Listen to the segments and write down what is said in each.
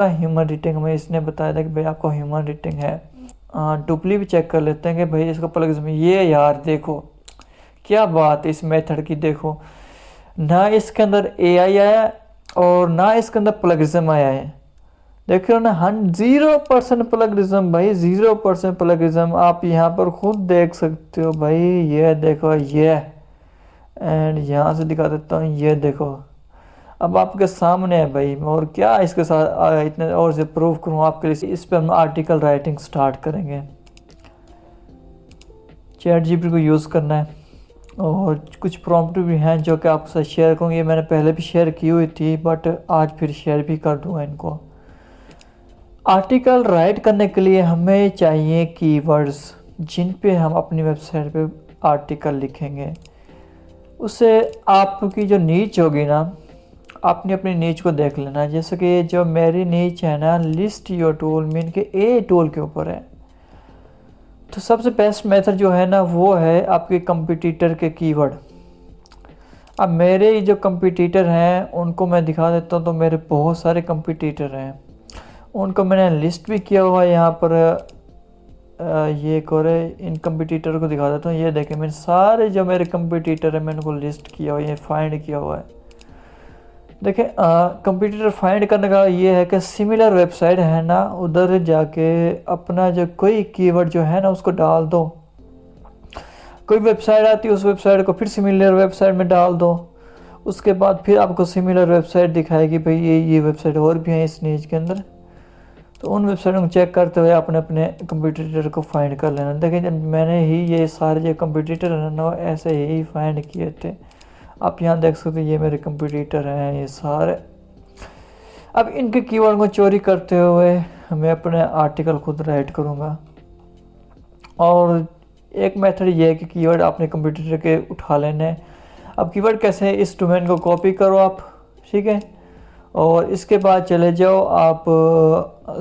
Human rating हमें इसने बताया था कि भाई आपको ह्यूमन रेटिंग है। डुप्ली भी चेक कर लेते हैं कि भाई इसका प्लगरिज्म, ये यार देखो क्या बात है इस मेथड की, देखो ना इसके अंदर एआई आया और ना इसके अंदर प्लगरिज्म आया है। देख रहे हो ना, 0% प्लगरिज्म भाई, 0% प्लगरिज्म। आप यहाँ पर खुद देख सकते हो भाई, ये देखो ये, एंड यहाँ से दिखा देता हूँ, ये देखो अब आपके सामने है भाई। और क्या इसके साथ इतने और से प्रूव करूँ आपके लिए। इस पर हम आर्टिकल राइटिंग स्टार्ट करेंगे। चैट जीपीटी को यूज़ करना है और कुछ प्रॉम्प्ट भी हैं जो कि आपके साथ शेयर करूँगी। ये मैंने पहले भी शेयर की हुई थी बट आज फिर शेयर भी कर दूँगा इनको। आर्टिकल राइट करने के लिए हमें चाहिए कीवर्ड्स जिन पे हम अपनी वेबसाइट पे आर्टिकल लिखेंगे। उससे आपकी जो नीच होगी ना, आपने अपनी नीच को देख लेना। जैसे कि जो मेरी नीच है ना, लिस्ट योर टूल मीन के ए टूल के ऊपर है। तो सबसे बेस्ट मेथड जो है ना वो है आपके कंपटीटर के कीवर्ड। अब मेरे जो कंपटीटर हैं उनको मैं दिखा देता हूँ। तो मेरे बहुत सारे कंपटीटर हैं, उनको मैंने लिस्ट भी किया हुआ है यहाँ पर। ये करे इन कंपटीटर को दिखा देता हूँ। ये देखें मैंने सारे जो मेरे कंपटीटर है मैंने उनको लिस्ट किया हुआ है, ये फाइंड किया हुआ है। देखें कंपटीटर फाइंड करने का ये है कि सिमिलर वेबसाइट है ना, उधर जाके अपना जो कोई कीवर्ड जो है ना उसको डाल दो। कोई वेबसाइट आती है उस वेबसाइट को फिर सिमिलर वेबसाइट में डाल दो। उसके बाद फिर आपको सिमिलर वेबसाइट दिखाएगी भाई ये वेबसाइट और भी हैं इस नीच के अंदर। तो उन वेबसाइटों को चेक करते हुए अपने अपने कंपटीटर को फाइंड कर लेना। देखिए जब मैंने ही ये सारे जो कंपटीटर हैं ना ऐसे ही फाइंड किए थे। आप यहाँ देख सकते हैं ये मेरे कंपटीटर हैं ये सारे। अब इनके कीवर्ड को चोरी करते हुए मैं अपने आर्टिकल खुद राइट करूँगा। और एक मेथड ये है कि कीवर्ड अपने कंप्यूटर के उठा लेने हैं। अब कीवर्ड कैसे है, इस डोमेन को कॉपी करो आप, ठीक है, और इसके बाद चले जाओ आप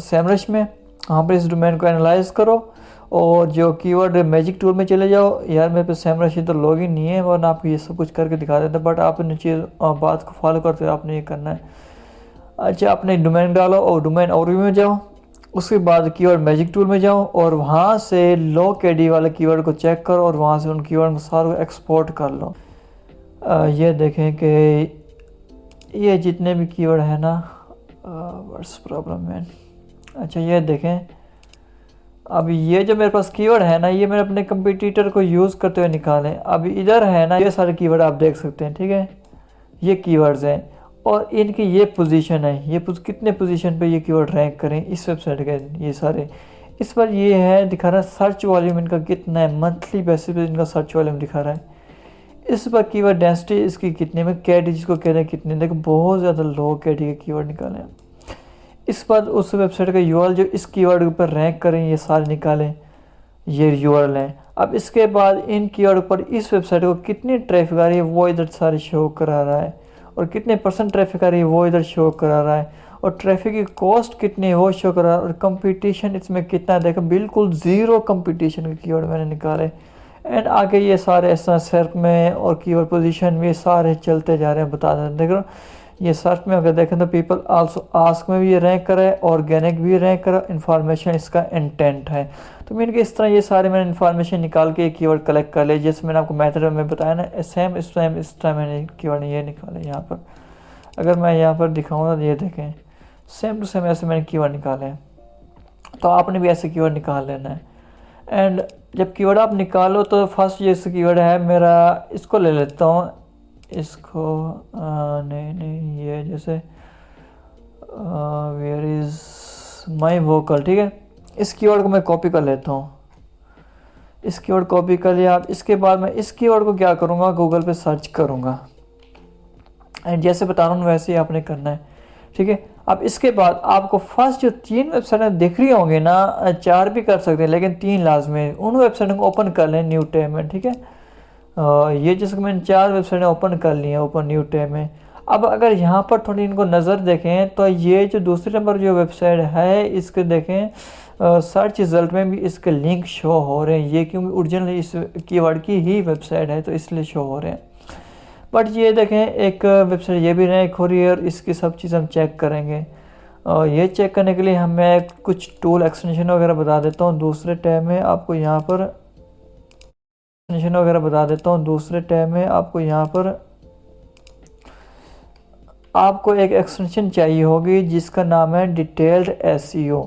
सेमरश में, वहाँ पर इस डोमेन को एनालाइज करो और जो कीवर्ड मैजिक टूल में चले जाओ। यार मेरे पे सेमरश तो लॉगिन नहीं है वरना आपको ये सब कुछ करके दिखा देता, बट आपने चीज़ बात को फॉलो करते हुए आपने ये करना है। अच्छा अपने डोमेन डालो और डोमेन ओवरव्यू में जाओ। उसके बाद कीवर्ड मैजिक टूल में जाओ और वहाँ से लो केडी वाले कीवर्ड को चेक करो और वहाँ से उन कीवर्ड को सारे एक्सपोर्ट कर लो। ये देखें कि ये जितने भी कीवर्ड है ना, व्हाट्स प्रॉब्लम मैन। अच्छा ये देखें, अब ये जो मेरे पास कीवर्ड है ना ये मैंने अपने कंपटीटर को यूज़ करते हुए निकाले। अब इधर है ना ये सारे कीवर्ड आप देख सकते हैं, ठीक है, ये कीवर्ड्स हैं और इनकी ये पोजीशन है, ये कितने पोजीशन पे ये कीवर्ड रैंक करें इस वेबसाइट के ये सारे। इस पर ये है दिखा रहा है सर्च वॉल्यूम इनका कितना है, मंथली बेसिस पे इनका सर्च वॉल्यूम दिखा रहा है। इस पर कीवर्ड डेंसिटी इसकी कितने में, कैडी जिसको कह रहे हैं कितने, देखो बहुत ज़्यादा लो कैडी के कीवर्ड निकाले। इस पर उस वेबसाइट का यूआरएल जो इस कीवर्ड के ऊपर रैंक करें ये सारे निकालें, ये यूआरएल है। अब इसके बाद इन कीवर्ड पर इस वेबसाइट को कितनी ट्रैफिक आ रही है वो इधर सारे शो करा रहा है और कितने % ट्रैफिक आ रही है वो इधर शो करा रहा है और ट्रैफिक की कॉस्ट कितनी है वो शो करा रहा है और कंपटीशन इसमें कितना है। देखो बिल्कुल ज़ीरो कंपटीशन के कीवर्ड मैंने निकाले। एंड आगे ये सारे ऐसा सर्च में और कीवर्ड पोजीशन में सारे चलते जा रहे हैं, बता दें। देखो ये सर्च में अगर देखें तो पीपल आल्सो आस्क में भी ये रैंक करा है, ऑर्गेनिक भी रैंक करा, इन्फॉर्मेशन इसका इंटेंट है। तो मैंने कि इस तरह ये सारे मैंने इन्फॉर्मेशन निकाल के कीवर्ड कलेक्ट कर ले, जैसे मैंने आपको मेथड में बताया ना, सेम इस टाइम मैंने कीवर्ड ये निकाले। यहाँ पर अगर मैं यहाँ पर दिखाऊँ तो ये देखें सेम टू सेम ऐसे मैंने कीवर्ड निकाले हैं। तो आपने भी ऐसे कीवर्ड निकाल लेना है। एंड जब कीवर्ड आप निकालो तो फर्स्ट ये कीवर्ड है मेरा, इसको ले लेता हूँ, इसको नहीं ये जैसे वेयर इज़ माई वोकल, ठीक है, इस कीवर्ड को मैं कॉपी कर लेता हूँ। इस कीवर्ड कॉपी कर लिया आप। इसके बाद मैं इस कीवर्ड को क्या करूँगा, गूगल पे सर्च करूँगा एंड जैसे बता रहा हूँ वैसे ही आपने करना है, ठीक है। अब इसके बाद आपको फर्स्ट जो 3 वेबसाइटें दिख रही होंगी ना, 4 भी कर सकते हैं लेकिन 3 लाजमी है, उन वेबसाइटों को ओपन कर लें न्यू टैब में, ठीक है। ये जिसको मैंने 4 वेबसाइटें ओपन कर ली हैं ओपन न्यू टैब में। अब अगर यहाँ पर थोड़ी इनको नज़र देखें तो ये जो दूसरे नंबर जो वेबसाइट है इसके देखें सर्च रिजल्ट में भी इसके लिंक शो हो रहे हैं, ये क्योंकि ओरिजिनल इस कीवर्ड की ही वेबसाइट है तो इसलिए शो हो रहे हैं। बट ये देखें एक वेबसाइट ये भी रैंक हो रही है और इसकी सब चीज़ हम चेक करेंगे। ये चेक करने के लिए हमें कुछ टूल एक्सटेंशन वगैरह बता देता हूँ। दूसरे टैब में आपको यहाँ पर एक्सटेंशन वगैरह बता देता हूँ। दूसरे टैब में आपको यहाँ पर आपको एक एक्सटेंशन चाहिए होगी जिसका नाम है डिटेल्ड एसईओ,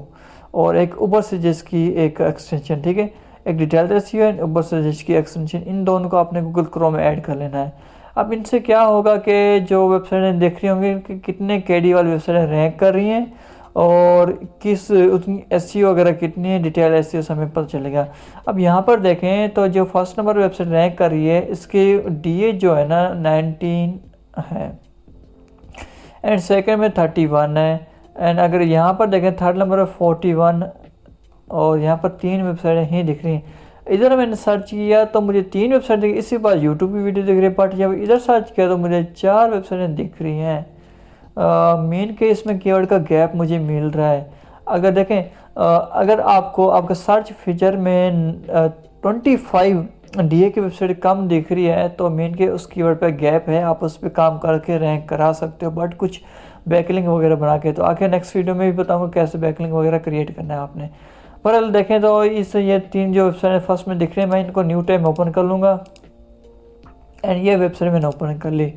और एक उबर सजेस्ट की एक एक्सटेंशन, ठीक है। एक detailed SEO and Uber suggest की एक्सटेंशन, इन दोनों को आपने गूगल क्रोम में ऐड कर लेना है। अब इनसे क्या होगा कि जो वेबसाइटें देख रही होंगी कि कितने केडी वाली वेबसाइटें रैंक कर रही हैं और किस उसकी एसईओ वगैरह कितनी है, डिटेल एसईओ से हमें पता चलेगा। अब यहाँ पर देखें तो जो फर्स्ट नंबर वेबसाइट रैंक कर रही है इसकी डीए जो है ना 19 है एंड सेकंड में 31 है। एंड अगर यहाँ पर देखें थर्ड नंबर पर 41 और यहाँ पर 3 वेबसाइटें ही दिख रही हैं। इधर मैंने सर्च किया तो मुझे 3 वेबसाइट दिखी, इसी बार यूट्यूब की वीडियो दिख रही है, बट जब इधर सर्च किया तो मुझे 4 वेबसाइटें दिख रही हैं। मेन के इसमें कीवर्ड का गैप मुझे मिल रहा है। अगर देखें अगर आपको आपका सर्च फीचर में 25 डीए की वेबसाइट कम दिख रही है तो मेन के उस कीवर्ड पे गैप है, आप उस पर काम करके रैंक करा सकते हो, बट कुछ बैकलिंक वगैरह बना के। तो आखिर नेक्स्ट वीडियो में भी बताऊंगा कैसे बैकलिंक वगैरह क्रिएट करना है आपने। पर देखें तो इस ये 3 जो वेबसाइट फर्स्ट में दिख रहे हैं, मैं इनको न्यू टैब ओपन कर लूँगा एंड ये वेबसाइट मैंने ओपन कर ली।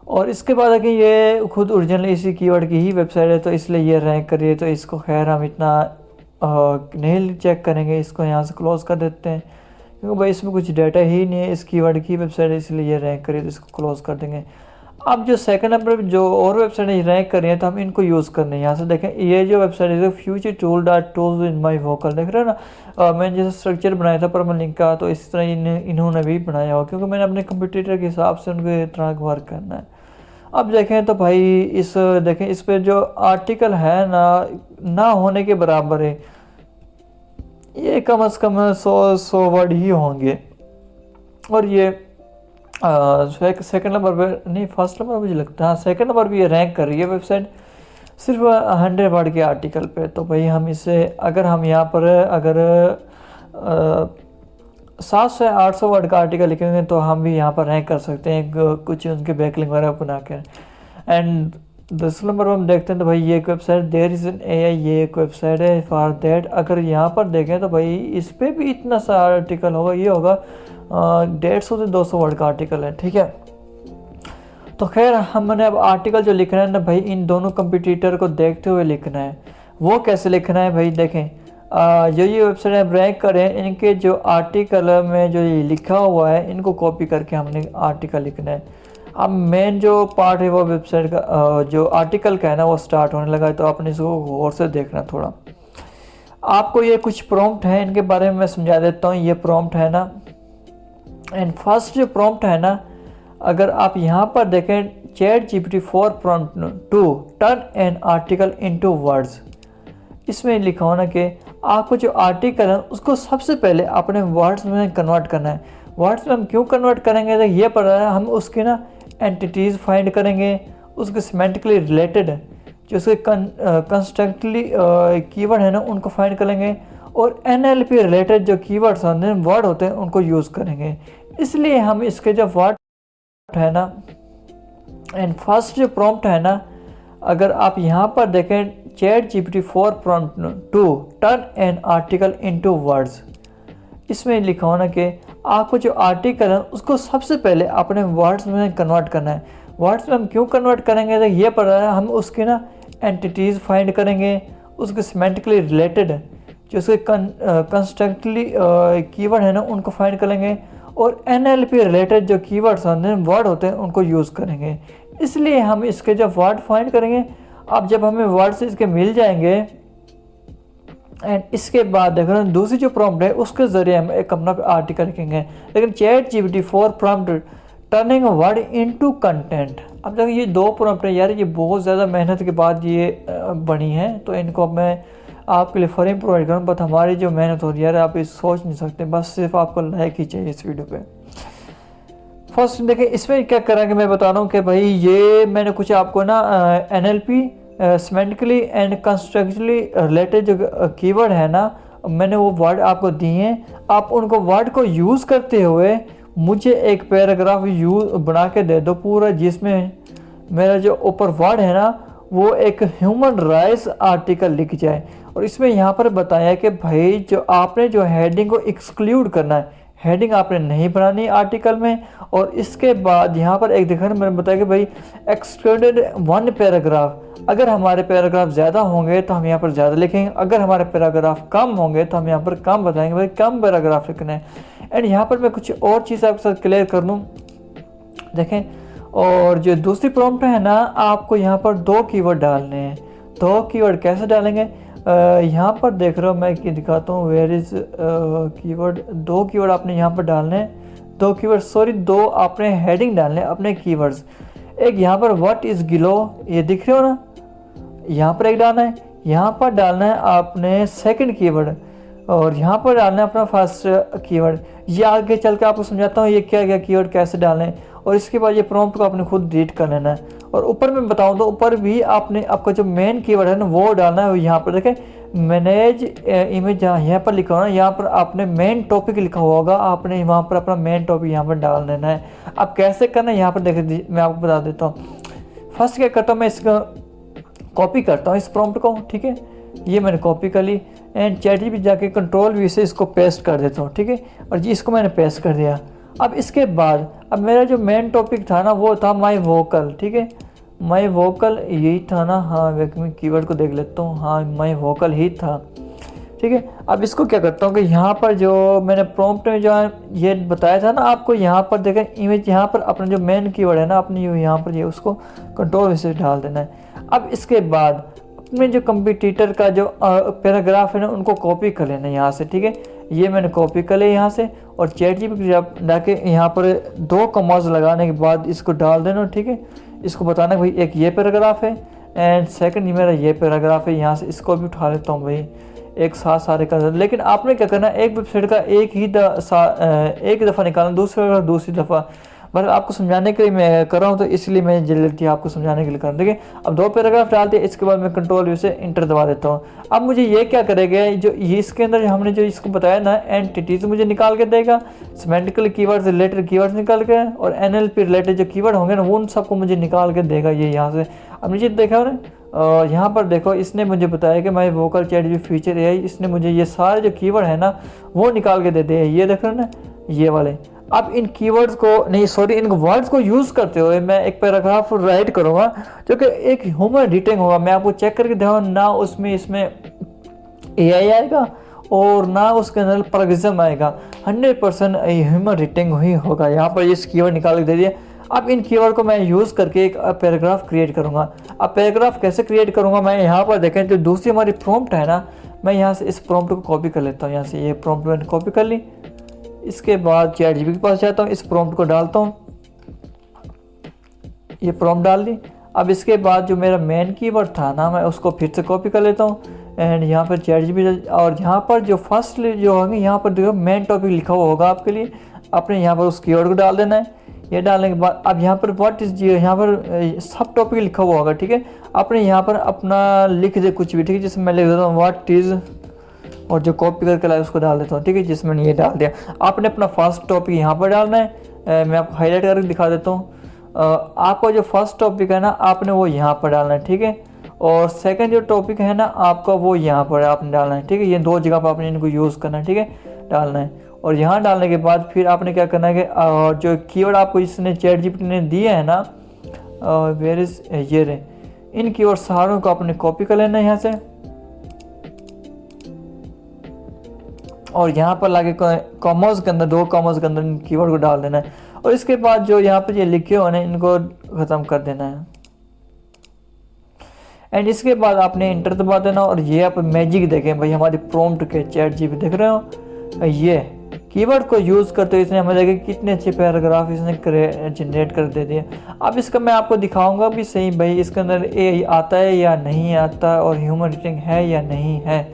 और इसके बाद अगर ये खुद ओरिजिनल इसी कीवर्ड की ही वेबसाइट है तो इसलिए ये रैंक करिए, तो इसको खैर हम इतना नहीं चेक करेंगे, इसको यहाँ से क्लोज़ कर देते हैं क्योंकि भाई इसमें कुछ डाटा ही नहीं है, इस कीवर्ड की वेबसाइट है इसलिए ये रैंक करिए, तो इसको क्लोज़ कर देंगे। अब जो सेकंड नंबर पर जो और वेबसाइट रैंक कर रही हैं तो हम इनको यूज़ करने हैं। यहाँ से देखें ये जो वेबसाइट है future tool dot tools in my vocal, देख रहे हो ना। मैंने जैसे स्ट्रक्चर बनाया था परमल लिंक का, तो इस तरह इन्होंने भी बनाया हो क्योंकि मैंने अपने कंप्यूटर के हिसाब से उनको इस तरह वर्क करना है। अब देखें तो भाई देखें इस पर जो आर्टिकल है ना होने के बराबर है, ये कम से कम 100 वर्ड ही होंगे। और ये सेकंड नंबर पे नहीं, फर्स्ट नंबर मुझे लगता है सेकंड नंबर पे ये रैंक कर रही है वेबसाइट सिर्फ 100 वर्ड के आर्टिकल पे। तो भाई हम इसे अगर हम यहाँ पर अगर 700 से 800 वर्ड का आर्टिकल लिखेंगे तो हम भी यहाँ पर रैंक कर सकते हैं कुछ उनके बैकलिंक वगैरह बना कर। एंड दूसरे नंबर पर हम देखते हैं तो भाई ये एक website there is an AI, ये एक वेबसाइट है फॉर दैट। अगर यहाँ पर देखें तो भाई इस पर भी इतना सा आर्टिकल होगा, ये होगा 150 से 200 वर्ड का आर्टिकल है, ठीक है। तो खैर हमने अब आर्टिकल जो लिखना है ना भाई इन दोनों कंपटीटर को देखते हुए लिखना है। वो कैसे लिखना है भाई देखें, जो ये वेबसाइट रैंक करें इनके जो आर्टिकल में जो ये लिखा हुआ है इनको कॉपी करके हमने आर्टिकल लिखना है। अब मेन जो पार्ट है वो वेबसाइट का जो आर्टिकल का है ना वो स्टार्ट होने लगा है, तो आपने इसको गौर से देखना थोड़ा। आपको ये कुछ प्रॉम्प्ट है इनके बारे में मैं समझा देता हूँ। ये प्रॉम्प्ट है ना, एंड फर्स्ट जो प्रॉम्प्ट है ना, अगर आप यहाँ पर देखें ChatGPT-4 prompt to turn an article into words, इसमें लिखा हो ना कि आपको जो आर्टिकल है उसको सबसे पहले अपने वर्ड्स में कन्वर्ट करना है। वर्ड्स में हम क्यों कन्वर्ट करेंगे तो ये पता है, हम उसकी ना एंटिटीज़ फाइंड करेंगे, उसके सिमेंटिकली रिलेटेड जो उसके कंस्ट्रक्टली कीवर्ड है ना उनको फाइंड करेंगे, और NLP रिलेटेड जो कीवर्ड्स होते हैं वर्ड होते हैं उनको यूज़ करेंगे। इसलिए हम इसके जो वर्ड है ना, एंड फर्स्ट जो प्रॉम्प्ट है ना, अगर आप यहाँ पर देखें ChatGPT-4 prompt to turn an article into words, इसमें लिखा हो ना कि आपको जो आर्टिकल है उसको सबसे पहले अपने वर्ड्स में कन्वर्ट करना है। वर्ड्स में हम क्यों कन्वर्ट करेंगे तो ये पता है, हम उसकी ना एंटिटीज़ फाइंड करेंगे, उसके सिमेंटिकली रिलेटेड जो उसके कंस्ट्रक्टली कीवर्ड है ना उनको फाइंड करेंगे, और NLP रिलेटेड जो कीवर्ड्स होते हैं वर्ड होते हैं उनको यूज़ करेंगे। इसलिए हम इसके जो वर्ड फाइंड करेंगे, अब जब हमें वर्ड्स इसके मिल जाएंगे एंड इसके बाद देखो दूसरी जो प्रॉम्प्ट है उसके ज़रिए हम एक अपना आर्टिकल लिखेंगे। लेकिन ChatGPT-4 prompt turning word into content, अब देखो ये 2 प्रॉम्प्ट है यार, ये बहुत ज़्यादा मेहनत के बाद ये बनी है, तो इनको अब मैं आपके लिए फ्री प्रोवाइड करूँ। बट हमारी जो मेहनत हो रही है यार आप इस सोच नहीं सकते, बस सिर्फ आपको लाइक ही चाहिए इस वीडियो पे। फर्स्ट देखिए इसमें क्या करेंगे मैं बता रहा हूँ कि भाई ये मैंने कुछ आपको ना NLP सिमेंटिकली एंड कंस्ट्रक्चुअली रिलेटेड जो कीवर्ड है ना मैंने वो वर्ड आपको दिए हैं। आप उनको वर्ड को यूज़ करते हुए मुझे एक पैराग्राफ बना के दे दो पूरा, जिसमें मेरा जो ऊपर वर्ड है ना वो एक ह्यूमन राइट्स आर्टिकल लिख जाए। और इसमें यहाँ पर बताया कि भाई जो आपने जो हेडिंग को एक्सक्लूड करना है, हेडिंग आपने नहीं बनानी आर्टिकल में। और इसके बाद यहाँ पर एक देखा मैंने बताया कि भाई एक्सक्लूडेड 1 पैराग्राफ, अगर हमारे पैराग्राफ ज़्यादा होंगे तो हम यहाँ पर ज़्यादा लिखेंगे, अगर हमारे पैराग्राफ कम होंगे तो हम यहाँ पर कम बताएंगे, भाई कम पैराग्राफ लिखने हैं। एंड यहाँ पर मैं कुछ और चीज़ आपके साथ क्लियर कर लूँ, देखें। और जो दूसरी प्रॉम्प्ट है ना, आपको यहाँ पर 2 कीवर्ड डालने हैं। 2 कीवर्ड कैसे डालेंगे, यहाँ पर देख रहे हो मैं कि दिखाता हूँ, वेयर इज़ कीवर्ड। 2 कीवर्ड आपने यहाँ पर डालने हैं, 2 कीवर्ड सॉरी 2 आपने हेडिंग डालने हैं अपने कीवर्ड्स। एक यहाँ पर व्हाट इज़ गिलो, ये दिख रहे हो ना, यहाँ पर एक डालना है। यहाँ पर डालना है आपने सेकंड कीवर्ड, और यहाँ पर डालना है अपना फर्स्ट कीवर्ड। ये आगे चल के आपको समझाता हूँ ये क्या क्या कीवर्ड कैसे डालना है। और इसके बाद ये प्रॉम्प्ट को आपने खुद रीड कर लेना है। और ऊपर मैं बताऊँ तो ऊपर भी आपने आपका जो मेन कीवर्ड है ना वो डालना है। यहाँ पर देखें मैनेज इमेज, जहाँ यहाँ पर लिखा हो ना, यहाँ पर आपने मेन टॉपिक लिखा हुआ होगा, आपने वहाँ पर अपना मेन टॉपिक यहाँ पर डाल देना है। अब कैसे करना है यहाँ पर देखें, मैं आपको बता देता हूँ। फर्स्ट क्या करता हूँ, मैं इसका कॉपी करता हूँ इस प्रॉम्प्ट को, ठीक है। ये मैंने कॉपी कर ली एंड ChatGPT जाके कंट्रोल-V से इसको पेस्ट कर देता हूँ, ठीक है। और जी इसको मैंने पेस्ट कर दिया। अब इसके बाद अब मेरा जो मेन टॉपिक था ना वो था माई वोकल, ठीक है। माई वोकल यही था ना, हाँ मैं कीवर्ड को देख लेता हूँ, हाँ माई वोकल ही था, ठीक है। अब इसको क्या करता हूँ कि यहाँ पर जो मैंने प्रॉम्प्ट में जो ये बताया था ना आपको, यहाँ पर देखें इमेज, यहाँ पर अपना जो मेन कीवर्ड है ना अपनी यहाँ पर ये उसको कंट्रोल से डाल देना है। अब इसके बाद अपने जो कंपटीटर का जो पैराग्राफ है ना उनको कॉपी कर लेना है यहाँ से, ठीक है। ये मैंने कॉपी कर लिया यहाँ से। और ChatGPT जाके यहाँ पर 2 कॉमास लगाने के बाद इसको डाल देना, ठीक है। इसको बताना भाई एक ये पैराग्राफ है एंड सेकंड मेरा ये पैराग्राफ है। यहाँ से इसको भी उठा लेता हूँ भाई, एक साथ सारे का। लेकिन आपने क्या करना है, एक वेबसाइट का एक दफ़ा निकालना, दूसरी दफ़ा। बस आपको समझाने के लिए मैं कर रहा हूँ, तो इसलिए मैं जल्दी आपको समझाने के लिए कर रहा हूँ। देखिए अब 2 पैराग्राफ डाल दिए, इसके बाद मैं कंट्रोल-V से इंटर दबा देता हूँ। अब मुझे ये क्या करेगा, जो ये इसके अंदर हमने जो इसको बताया ना एंटिटीज मुझे निकाल के देगा, सेमेंटिकल कीवर्ड से रिलेटेड कीवर्ड्स निकाल के, और NLP रिलेटेड जो कीवर्ड होंगे ना वो उन सबको मुझे निकाल के देगा ये यहाँ से। अब नीचे देखा ना, और यहाँ पर देखो इसने मुझे बताया कि माई वोकल ChatGPT फीचर AI, इसने मुझे ये सारे जो कीवर्ड है ना वो निकाल के दे दिए। ये देख रहे हो ना ये वाले। अब इन कीवर्ड्स को नहीं सॉरी इन वर्ड्स को यूज़ करते हुए मैं एक पैराग्राफ राइट करूँगा जो कि एक ह्यूमन रीडिंग होगा। मैं आपको चेक करके दिखाऊँ ना, उसमें इसमें AI आएगा और ना उसके अंदर प्लगिज्म आएगा, 100% ह्यूमन रीडिंग ही होगा। यहाँ पर इस कीवर्ड निकाल के दे दिए। अब इन कीवर्ड को मैं यूज़ करके एक पैराग्राफ क्रिएट करूँगा। अब पैराग्राफ कैसे क्रिएट करूँगा, मैं यहाँ पर देखें जो दूसरी हमारी प्रॉम्प्ट है ना, मैं यहाँ से इस प्रॉम्प्ट को कॉपी कर लेता हूँ। यहाँ से ये प्रॉम्प्ट मैंने कॉपी कर ली। इसके बाद ChatGPT के पास जाता हूँ, इस प्रॉम्प्ट को डालता हूँ, ये प्रॉम्प्ट डाल दी। अब इसके बाद जो मेरा मेन कीवर्ड था ना मैं उसको फिर से कॉपी कर लेता हूँ एंड यहाँ पर ChatGPT, और यहाँ पर जो फर्स्ट जो होंगे यहाँ पर देखो मेन टॉपिक लिखा हुआ होगा आपके लिए, आपने यहाँ पर उस कीवर्ड को डाल देना है। ये डालने के बाद अब यहाँ पर व्हाट इज, यहाँ पर सब टॉपिक लिखा हुआ होगा, ठीक है। आपने यहाँ पर अपना लिख दे कुछ भी, ठीक है। जिसमें मैं लिख देता हूँ व्हाट इज, और जो कॉपी करके लाया उसको डाल देता हूँ, ठीक है। जिसमें ये डाल दिया, आपने अपना फर्स्ट टॉपिक यहाँ पर डालना है। मैं आपको हाईलाइट करके दिखा देता हूँ। आपका जो फर्स्ट टॉपिक है ना आपने वो यहाँ पर डालना है, ठीक है। और सेकंड जो टॉपिक है ना आपका वो यहाँ पर आपने डालना है, ठीक है। ये 2 जगह पर आपने इनको यूज़ करना है, ठीक है, डालना है। और यहाँ डालने के बाद फिर आपने क्या करना है कि जो कीवर्ड आपको इसने ChatGPT ने दिए है ना, वेयर इज ये रहे, इन कीवर्ड सारों को आपने कॉपी कर लेना है यहाँ से, और यहाँ पर लाके कॉमर्स के अंदर 2 कॉमर्स के अंदर इन कीवर्ड को डाल देना है। और इसके बाद जो यहाँ पर ये लिखे हुए हैं इनको ख़त्म कर देना है। एंड इसके बाद आपने इंटर दबा देना। और ये आप मैजिक देखें भाई, हमारी प्रॉम्प्ट के ChatGPT देख रहे हो, ये कीवर्ड को यूज़ करते हुए इसने हमें देखे कितने अच्छे पैराग्राफ इसने जनरेट कर दे दिए। अब इसका मैं आपको दिखाऊंगा भी सही भाई इसके अंदर AI आता है या नहीं आता, और ह्यूमन रीडिंग है या नहीं है।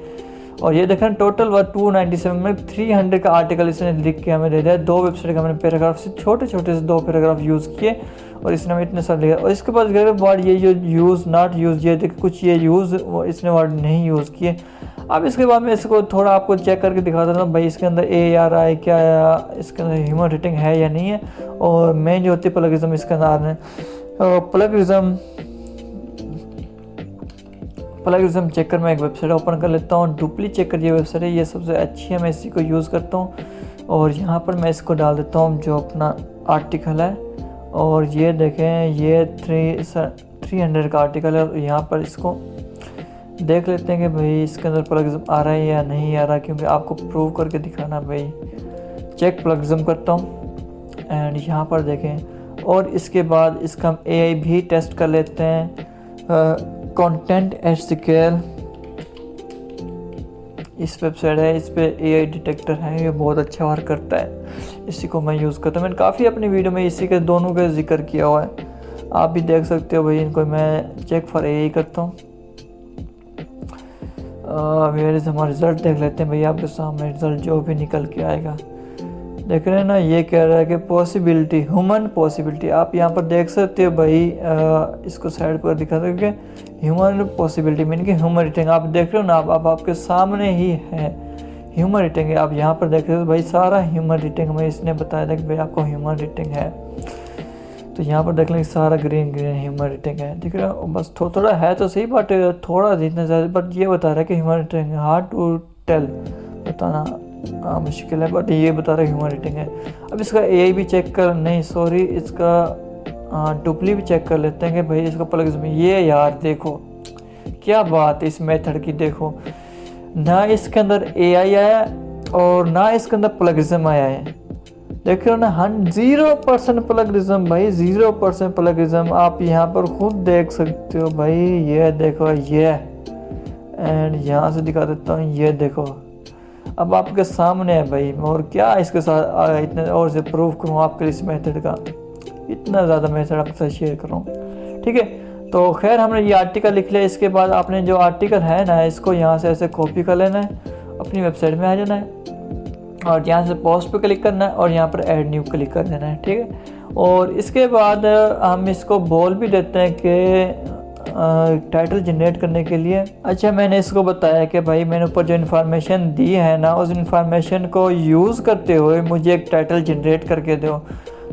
और ये देखें टोटल 297 में 300 का आर्टिकल इसने लिख के हमें दे दिया। 2 वेबसाइट का मैंने पैराग्राफ से छोटे से 2 पैराग्राफ यूज़ किए और इसने हमें इतने सारे लिखा। और इसके बाद वर्ड ये जो यूज़ नॉट यूज़, ये देखिए कुछ ये यूज़ इसने वर्ड नहीं यूज़ किए। अब इसके बाद मैं इसको थोड़ा आपको चेक करके दिखा देता हूँ भाई इसके अंदर AI आ रहा है क्या, इसके अंदर ह्यूमन रीडिंग है या नहीं है। और मेन जो होती है प्लगिज्म इसके अंदर आ रहे हैं, प्लगिज्म प्लगरिज्म चेकर मैं एक वेबसाइट ओपन कर लेता हूँ। डुप्ली चेकर ये वेबसाइट है, ये सबसे अच्छी है, मैं इसी को यूज़ करता हूँ। और यहाँ पर मैं इसको डाल देता हूँ जो अपना आर्टिकल है, और ये देखें ये 300 का आर्टिकल है। और यहाँ पर इसको देख लेते हैं कि भाई इसके अंदर प्लगरिज्म आ रहा है या नहीं आ रहा, क्योंकि आपको प्रूव करके दिखाना भाई। चेक प्लगरिज्म करता हूँ एंड यहाँ पर देखें। और इसके बाद इसका हम AI भी टेस्ट कर लेते हैं। कंटेंट एसक्यूएल इस वेबसाइट है, इस पे AI डिटेक्टर है, ये बहुत अच्छा वर्क करता है, इसी को मैं यूज़ करता हूँ। मैंने काफ़ी अपनी वीडियो में इसी के दोनों का जिक्र किया हुआ है, आप भी देख सकते हो भाई। इनको मैं चेक फॉर AI करता हूँ। मेरे हमारा रिज़ल्ट देख लेते हैं भाई, आपके सामने रिज़ल्ट जो भी निकल के आएगा। देख रहे हैं ना, ये कह रहा है कि पॉसिबिलिटी, ह्यूमन पॉसिबिलिटी। आप यहाँ पर देख सकते हो भाई, इसको साइड पर दिखा सकते ह्यूमन पॉसिबिलिटी मीन कि ह्यूमन रेटिंग। आप देख रहे हो ना, आप आपके सामने ही है ह्यूमन रेटिंग है। आप यहाँ पर देख रहे हो भाई, सारा ह्यूमन रेटिंग हमें इसने बताया था कि भाई आपको ह्यूमन रेटिंग है। तो यहाँ पर देख लेंगे सारा ग्रीन ह्यूमन रेटिंग है, ठीक है। बस थोड़ा है तो सही, बट थोड़ा जितना ज़्यादा, बट ये बता रहा है कि human rating hard to tell, बताना मुश्किल है, बट ये बता रहा है ह्यूमन रेटिंग है। अब इसका AI भी चेक कर, नहीं सॉरी, इसका डुप्ली भी चेक कर लेते हैं कि भाई इसका प्लगरिज्म। ये यार देखो क्या बात है इस मेथड की, देखो ना इसके अंदर AI आया और ना इसके अंदर प्लगरिज्म आया है। देख रहे हो ना, 0% प्लगरिज्म भाई, 0% प्लगरिज्म। आप यहाँ पर खुद देख सकते हो भाई, ये देखो ये, एंड यहाँ से दिखा देता हूँ, ये देखो अब आपके सामने है भाई। और क्या इसके साथ इतने और से प्रूव करूँ आपके इस मेथड का, इतना ज़्यादा मेथड आपके साथ शेयर कर रहा हूँ, ठीक है। तो खैर हमने ये आर्टिकल लिख लिया। इसके बाद आपने जो आर्टिकल है ना, इसको यहाँ से ऐसे कॉपी कर लेना है, अपनी वेबसाइट में आ जाना है, और यहाँ से पोस्ट पे क्लिक करना है, और यहाँ पर ऐड न्यू क्लिक कर देना है, ठीक है। और इसके बाद हम इसको बोल भी देते हैं कि टाइटल जनरेट करने के लिए। अच्छा, मैंने इसको बताया कि भाई मैंने ऊपर जो इन्फॉर्मेशन दी है ना, उस इन्फॉर्मेशन को यूज़ करते हुए मुझे एक टाइटल जनरेट करके दो।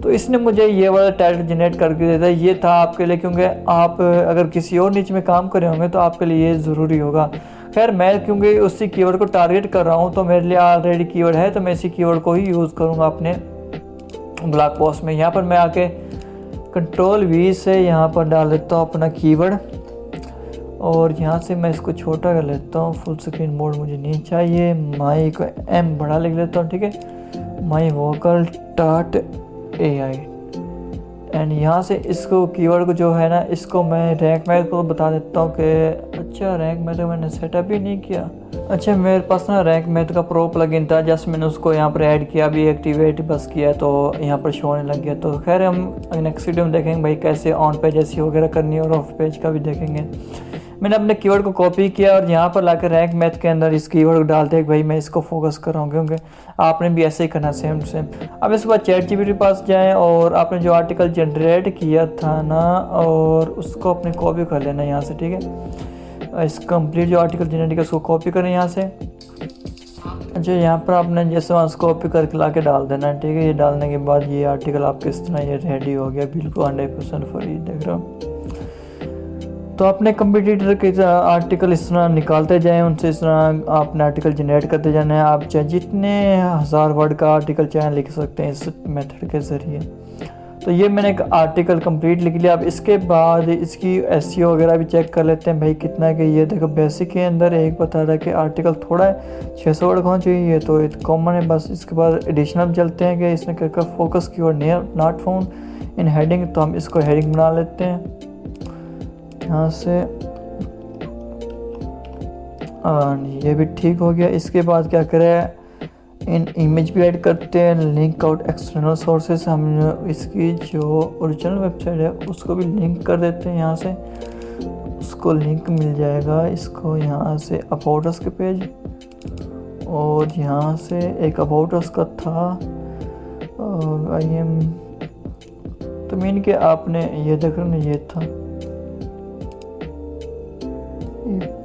तो इसने मुझे ये वाला टाइटल जनरेट करके दे दिया। ये था आपके लिए, क्योंकि आप अगर किसी और नीच में काम कर रहे होंगे तो आपके लिए ये ज़रूरी होगा। खैर मैं क्योंकि उसी कीवर्ड को टारगेट कर रहा हूँ, तो मेरे लिए ऑलरेडी कीवर्ड है, तो मैं इसी कीवर्ड को ही यूज़ करूँगा अपने ब्लॉग पोस्ट में। यहाँ पर मैं आके Ctrl+V से यहाँ पर डाल देता हूँ अपना कीवर्ड, और यहाँ से मैं इसको छोटा कर लेता हूँ। फुल स्क्रीन मोड मुझे नहीं चाहिए, माई को M बड़ा लिख लेता हूँ, ठीक है, माई वोकल डॉट AI। एंड यहाँ से इसको कीवर्ड को जो है ना, इसको मैं रैंक मैथ को बता देता हूँ कि अच्छा रैंक मैथ मैंने सेटअप ही नहीं किया। अच्छा, मेरे पास ना रैंक मैथ का प्रो प्लगइन था, जस्ट मैंने उसको यहाँ पर ऐड किया, अभी एक्टिवेट बस किया तो यहाँ पर शो होने लग गया। तो खैर हम नेक्स्ट वीडियो में देखेंगे भाई कैसे ऑन पेज ऐसी वगैरह करनी है, और ऑफ पेज का भी देखेंगे। मैंने अपने कीवर्ड को कॉपी किया और यहाँ पर लाकर रैंक मैथ के अंदर इस कीवर्ड को डालते हैं भाई मैं इसको फोकस कर रहा हूँ, क्योंकि आपने भी ऐसे ही करना सेम टू सेम। अब इसके बाद ChatGPT पास जाएं और आपने जो आर्टिकल जनरेट किया था ना, और उसको अपने कॉपी कर लेना यहाँ से, ठीक है। इस कंप्लीट जो आर्टिकल जनरेट किया उसको कॉपी करें यहाँ से। अच्छा, यहाँ पर आपने जैसे वहाँ कॉपी करके ला के डाल देना, ठीक है। ये डालने के बाद ये आर्टिकल आपके इस तरह ये रेडी हो गया, बिल्कुल 100% फ्री, देख रहे हो। तो अपने कंप्यूटर के आर्टिकल इस तरह निकालते जाएं, उनसे इस तरह आपने आर्टिकल जनरेट करते जाना है। आप चाहे जितने 1000 वर्ड का आर्टिकल चाहे लिख सकते हैं इस मेथड के ज़रिए। तो ये मैंने एक आर्टिकल कंप्लीट लिख लिया। अब इसके बाद इसकी SEO वगैरह भी चेक कर लेते हैं भाई कितना है। कि ये देखो बेसिक के अंदर एक बता रहा है कि आर्टिकल थोड़ा है, 600 वर्ड होना चाहिए, तो कॉमन है बस। इसके बाद एडिशनल चलते हैं कि इसने क्या focus keyword near not found in heading, तो हम इसको हेडिंग बना लेते हैं यहाँ से। ये भी ठीक हो गया। इसके बाद क्या करें, इन इमेज भी ऐड करते हैं, लिंक आउट एक्सटर्नल सोर्सेस। हम इसकी जो ओरिजिनल वेबसाइट है उसको भी लिंक कर देते हैं यहाँ से, उसको लिंक मिल जाएगा। इसको यहाँ से अबाउट अस के पेज, और यहाँ से एक अबाउट अस का था IM, तो मीन के आपने ये देख रहे ना, ये था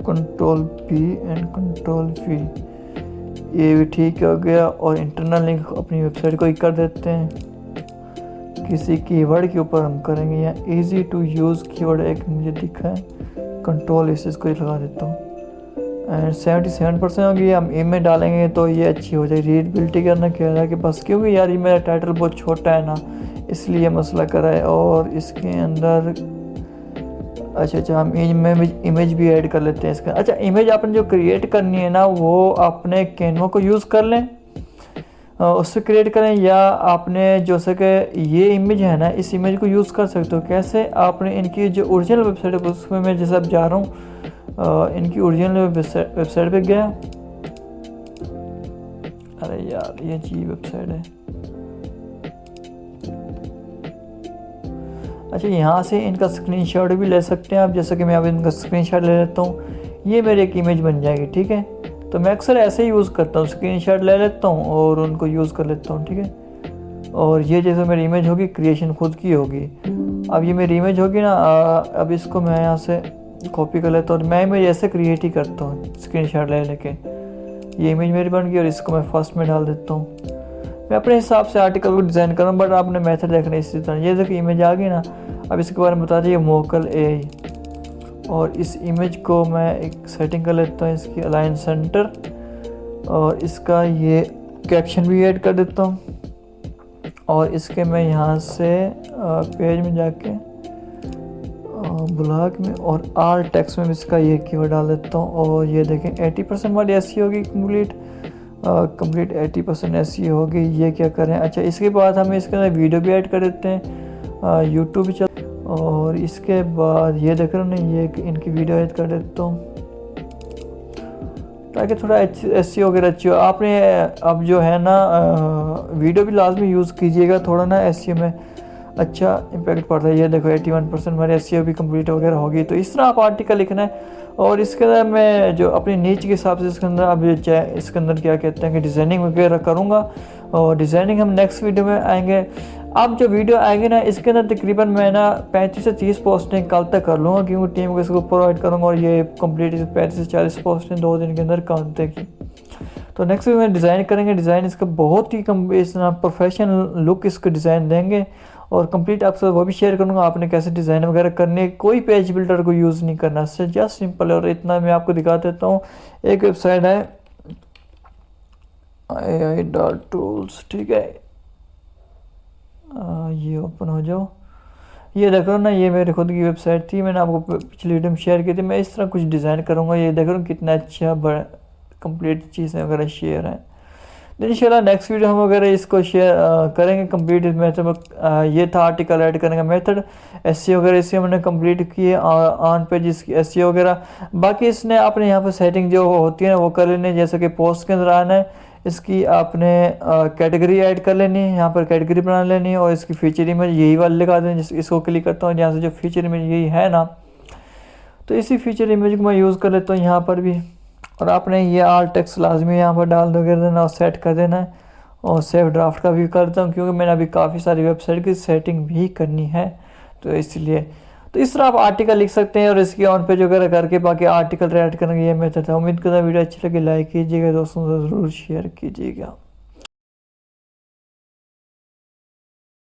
Ctrl+P एंड Ctrl+V, ये भी ठीक हो गया। और इंटरनल लिंक अपनी वेबसाइट को ही कर देते हैं। किसी कीवर्ड के ऊपर हम करेंगे, या इजी टू यूज़ कीवर्ड एक मुझे दिखा है, कंट्रोल इसको लगा देता हूँ एंड 77% होगी। हम इमेज डालेंगे तो ये अच्छी हो जाएगी। रीडबिलिटी करना कह रहा है कि बस क्योंकि यार ये मेरा टाइटल बहुत छोटा है ना, इसलिए मसला कर रहा है। और इसके अंदर अच्छा हम इमेज भी ऐड कर लेते हैं इसका। अच्छा इमेज आपने जो क्रिएट करनी है ना वो आपने कैनवा को यूज़ कर लें, उससे क्रिएट करें, या आपने जो सके ये इमेज है ना इस इमेज को यूज़ कर सकते हो। कैसे, आपने इनकी जो ओरिजिनल वेबसाइट है उसमें मैं जैसे अब जा रहा हूँ इनकी ओरिजिनल वेबसाइट पे गया। अरे यार ये अजीब वेबसाइट है। अच्छा यहाँ से इनका स्क्रीनशॉट भी ले सकते हैं आप, जैसे कि मैं अब इनका स्क्रीनशॉट ले लेता हूँ, ये मेरी एक इमेज बन जाएगी। ठीक है, तो मैं अक्सर ऐसे ही यूज़ करता हूँ, स्क्रीनशॉट ले लेता हूँ और उनको यूज़ कर लेता हूँ। ठीक है, और ये जैसे मेरी इमेज होगी क्रिएशन खुद की होगी। अब ये मेरी इमेज होगी ना, अब इसको मैं यहाँ से कॉपी कर लेता हूँ और मैं इमेज ऐसे क्रिएट ही करता हूँ स्क्रीनशॉट ले लेके। ये इमेज मेरी बन गई और इसको मैं फर्स्ट में डाल देता हूँ। मैं अपने हिसाब से आर्टिकल को डिज़ाइन करूँ, बट आपने मेथड देखना है इसी तरह। ये देखिए इमेज आ गई ना, अब इसके बारे में बता दीजिए मोकल एआई। और इस इमेज को मैं एक सेटिंग कर लेता हूँ, इसकी अलाइन सेंटर, और इसका ये कैप्शन भी ऐड कर देता हूँ। और इसके मैं यहाँ से पेज में जाके ब्लॉग में और आल टेक्स्ट में इसका ये कीवर्ड डाल देता हूँ। और ये देखें 80% वाली ऐसी होगी कंप्लीट 80% ऐसी होगी। ये क्या करें, अच्छा इसके बाद हम इसके अंदर वीडियो भी ऐड कर देते हैं, यूट्यूब भी चल। और इसके बाद ये देख रहे हो ना, ये इनकी वीडियो ऐड कर देता हूँ ताकि थोड़ा एसईओ वगैरह अच्छी हो। आपने अब जो है ना वीडियो भी लाजमी यूज़ कीजिएगा, थोड़ा ना एसईओ में अच्छा इम्पैक्ट पड़ता है। ये देखो 81% हमारे एसईओ भी कंप्लीट वगैरह होगी। तो इस तरह आप आर्टिकल लिखना है। और इसके अंदर मैं जो अपनी नीच के हिसाब से इसके अंदर अब इसके अंदर क्या कहते हैं कि डिज़ाइनिंग वगैरह करूँगा। और डिज़ाइनिंग हम नेक्स्ट वीडियो में आएंगे। अब जो वीडियो आएगी ना इसके अंदर तकरीबन मैं ना 35 से 30 पोस्टें कल तक कर लूँगा, क्योंकि टीम को इसको प्रोवाइड करूँगा। और ये कंप्लीट 35 से 40 पोस्टें 2 दिन के अंदर करने की। तो नेक्स्ट वीडियो में डिज़ाइन करेंगे। डिज़ाइन इसका बहुत ही इस प्रोफेशनल लुक इसको डिज़ाइन देंगे। और कंप्लीट आपसे वो भी शेयर करूँगा आपने कैसे डिज़ाइन वगैरह करने। कोई पेज बिल्डर को यूज़ नहीं करना, इससे जस्ट सिंपल है। और इतना मैं आपको दिखा देता हूँ, एक वेबसाइट है AI.tools। ठीक है, ये ओपन हो जाओ। ये देखो ना, ये मेरी खुद की वेबसाइट थी, मैंने आपको पिछली वीडियो में शेयर की थी। मैं इस तरह कुछ डिज़ाइन करूँगा। ये देखो कितना अच्छा कंप्लीट चीज़ें वगैरह शेयर हैं। इंशाल्लाह नेक्स्ट वीडियो हम वगैरह इसको शेयर करेंगे कंप्लीट मेथड। ये था आर्टिकल ऐड करने का मेथड। एसईओ वगैरह इससे हमने कंप्लीट किए ऑन पेज इसकी एसईओ वगैरह। बाकी इसने आपने यहाँ पर सेटिंग जो होती है ना वो कर लेनी है। जैसे कि पोस्ट के अंदर आना है, इसकी आपने कैटेगरी ऐड कर लेनी है, यहाँ पर कैटेगरी बना लेनी है। और इसकी फीचर इमेज यही वाली लगा देनी है। इसको क्लिक करता हूँ, यहाँ से जो फीचर इमेज यही है ना, तो इसी फीचर इमेज को मैं यूज़ कर लेता हूँ यहाँ पर भी। और आपने ये आल टेक्स्ट लाजमी यहाँ पर डाल देना और सेट कर देना है। और सेव ड्राफ्ट का भी करता हूँ, क्योंकि मैंने अभी काफ़ी सारी वेबसाइट की सेटिंग भी करनी है, तो इसलिए। तो इस तरह आप आर्टिकल लिख सकते हैं और इसकी ऑन पेज वगैरह करके बाकी आर्टिकल राइट करने की ये मेथड है। उम्मीद करता हूँ वीडियो अच्छी लगी, लाइक कीजिएगा, दोस्तों से ज़रूर शेयर कीजिएगा।